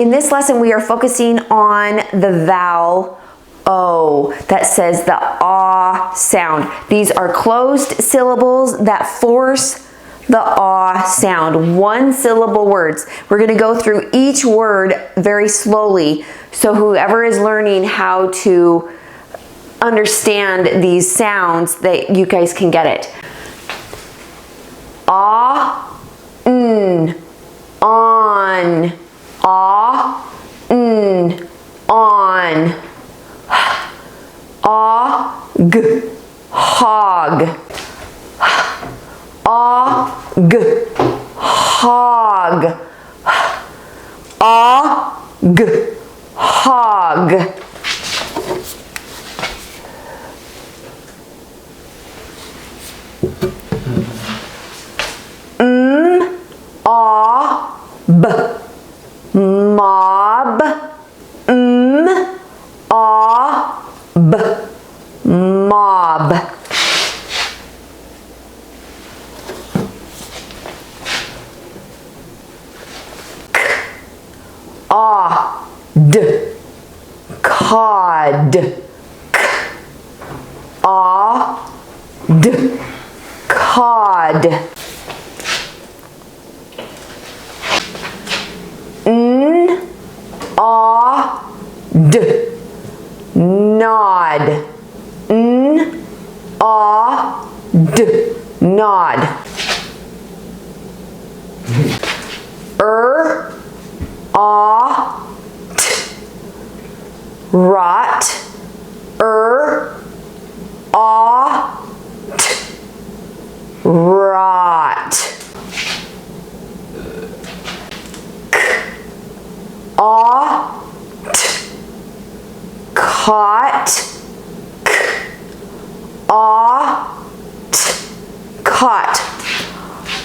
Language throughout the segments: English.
In this lesson, we are focusing on the vowel O that says the ah sound. These are closed syllables that force the ah sound. One syllable words. We're going to go through each word very slowly, so whoever is learning how to understand these sounds, that you guys can get it. Ah, n, on, ah, n, on, ah, g, hog, ah, g, hog, ah, g, hog. B, mob, b, mob. K, d, cod, d, cod. D, nod, d, nod. T, rot, t, rot. Caught, caught.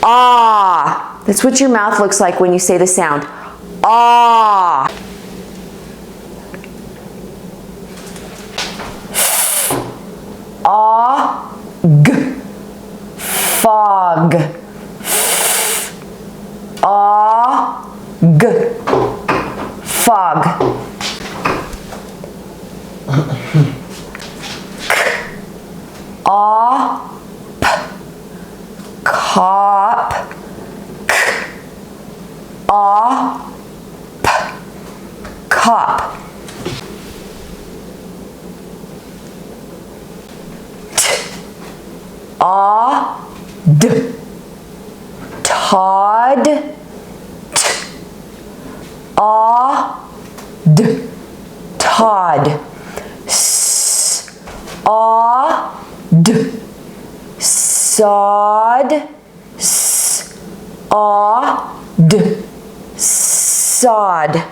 Ah. That's what your mouth looks like when you say the sound. Ah. G, fog. G, fog. Cop, cop. D, Todd, d, Todd. D, sod, d, sod.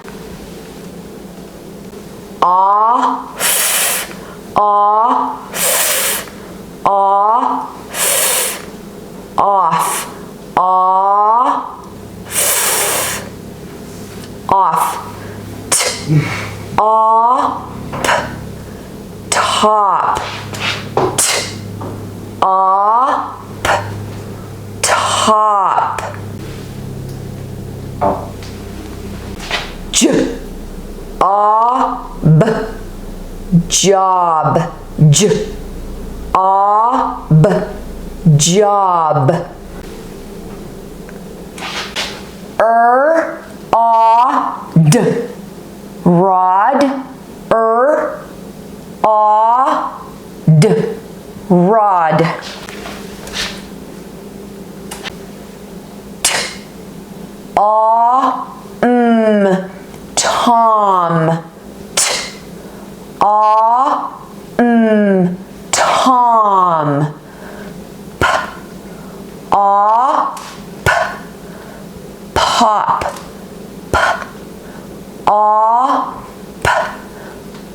Off, off. Top, top. Job, job. D, rod, d, rod. Tom, Tom. Pop,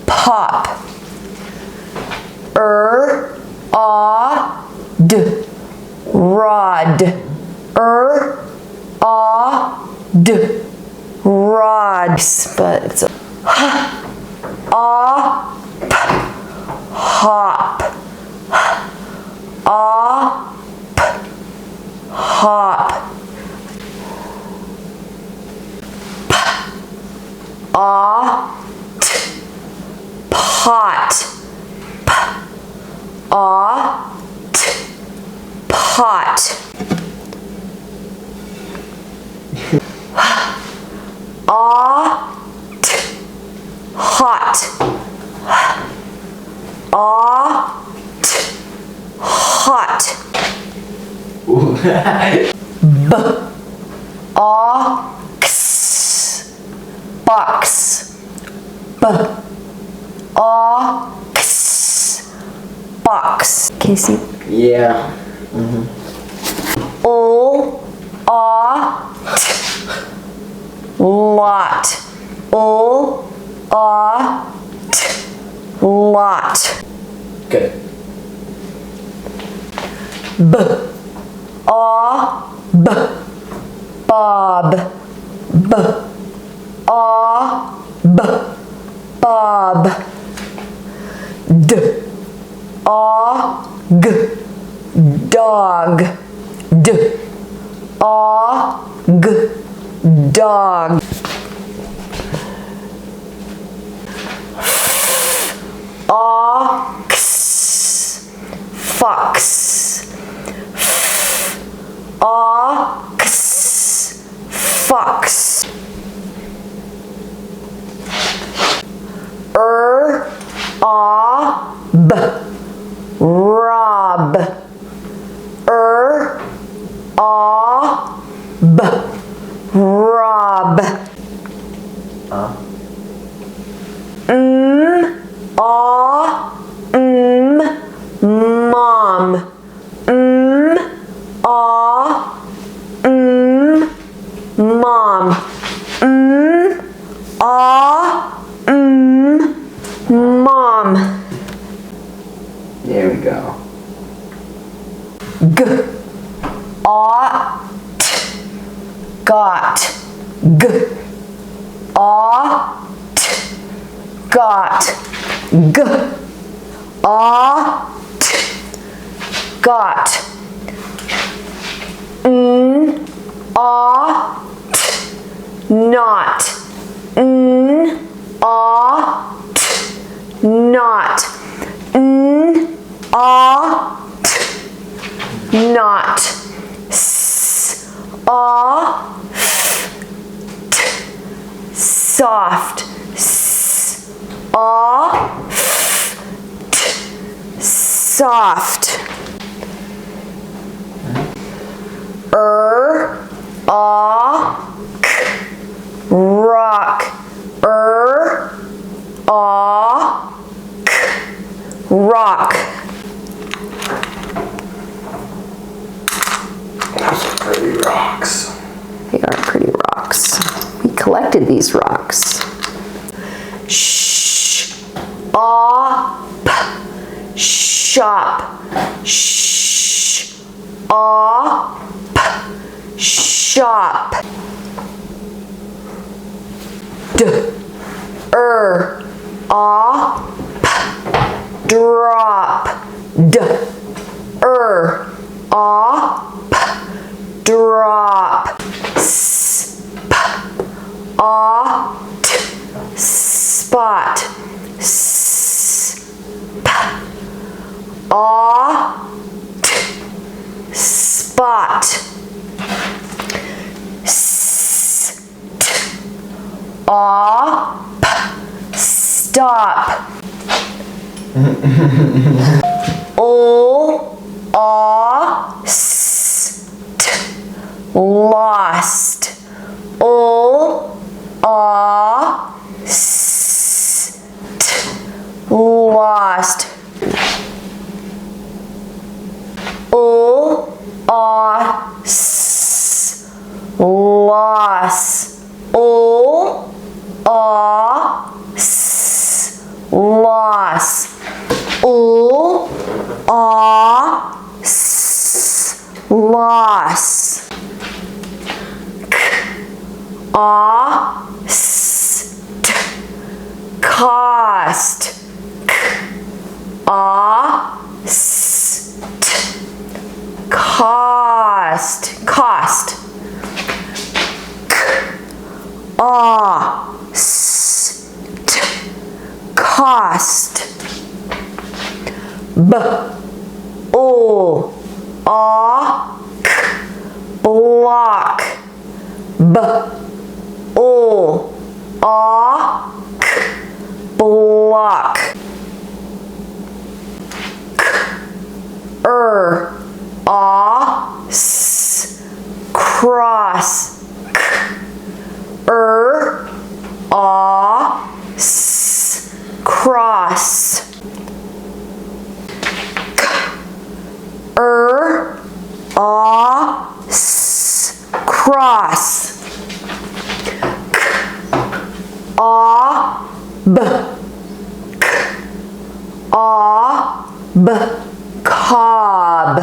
pop. D, rod, d, rod. But it's hop, hop. Aut, pot, aut, pot. Aut, hot, aut, hot. B, ox, box, b, ox, box. Can you see? Yeah. O, lot, o, lot. Good. B, bob, b, bob. D, dog, d, dog. Ox, fox, ox, fox. Rob, rob, rob. Mom, mom, mom. There we go. G, ought, got, g, ought, got, g, ought, got, ought, not, ought, not, ought, not, soft, soft. Rock, rock. Those are pretty rocks. They are pretty rocks. We collected these rocks. Shop, shop, shop, shop. Drop, drop. Spot, spot. Stop. Lost. Lost. Loss. Loss. Loss. Cost. Cost. Cost. cost. Block. Block. Cross. Cross. Cross. Cob.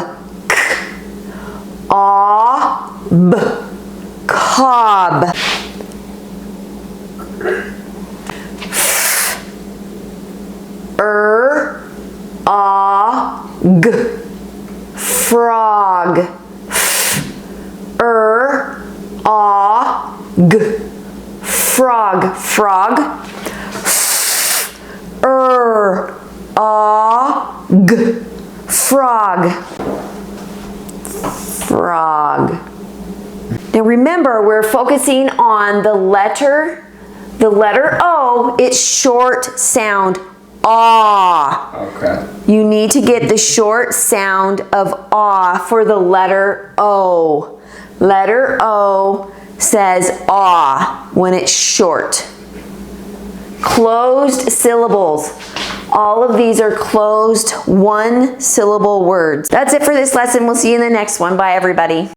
Cob. Frog. Frog. Frog. Frog. Frog. Now remember, we're focusing on the letter O, its short sound, ah. Okay. You need to get the short sound of ah for the letter O. Letter O says ah when it's short. Closed syllables. All of these are closed one syllable words. That's it for this lesson. We'll see you in the next one. Bye, everybody.